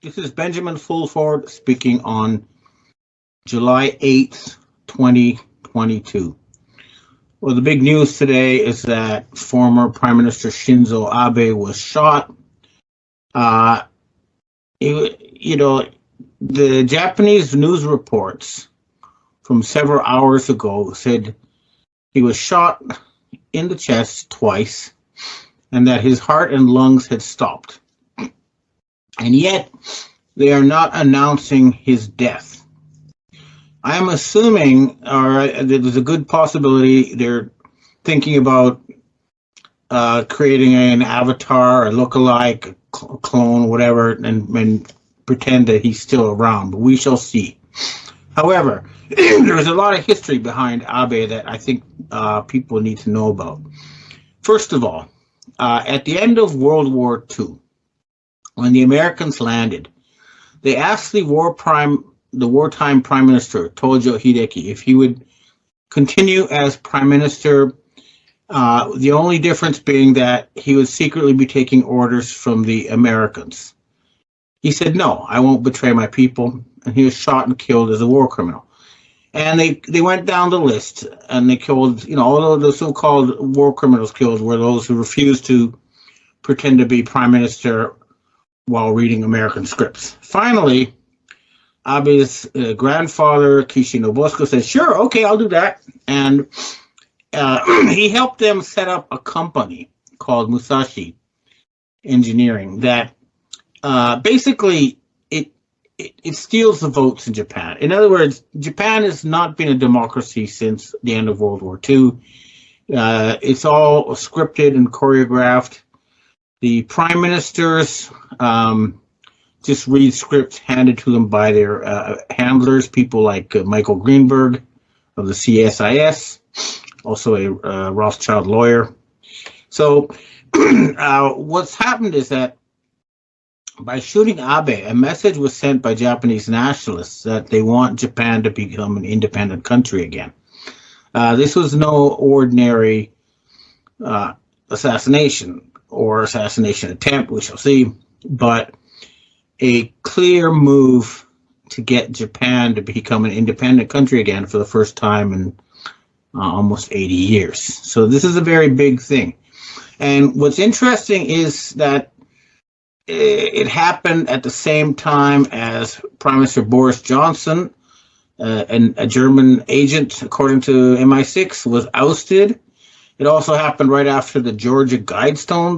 This is Benjamin Fulford speaking on July 8th, 2022. Well, the big news today is that former Prime Minister Shinzo Abe was shot. The Japanese news reports from several hours ago said he was shot in the chest twice and that his heart and lungs had stopped. And yet, they are not announcing his death. I am assuming, there's a good possibility they're thinking about creating an avatar, a lookalike, a clone, whatever, and pretend that he's still around. But we shall see. However, there's a lot of history behind Abe that I think people need to know about. First of all, at the end of World War II, when the Americans landed, they asked the wartime Prime Minister, Tojo Hideki, if he would continue as Prime Minister, the only difference being that he would secretly be taking orders from the Americans. He said, no, I won't betray my people, and he was shot and killed as a war criminal. And they went down the list, and they killed, all of the so-called war criminals killed were those who refused to pretend to be Prime Minister while reading American scripts. Finally, Abe's grandfather, Kishi Nobusuke, said, sure, okay, I'll do that. And he helped them set up a company called Musashi Engineering that basically it steals the votes in Japan. In other words, Japan has not been a democracy since the end of World War II. It's all scripted and choreographed. The prime ministers just read scripts handed to them by their handlers, people like Michael Greenberg of the CSIS, also a Rothschild lawyer. So what's happened is that by shooting Abe, a message was sent by Japanese nationalists that they want Japan to become an independent country again. This was no ordinary assassination or assassination attempt, we shall see, but a clear move to get Japan to become an independent country again for the first time in almost 80 years. So this is a very big thing. And what's interesting is that it happened at the same time as Prime Minister Boris Johnson, a German agent, according to MI6, was ousted. It also happened right after the Georgia Guidestones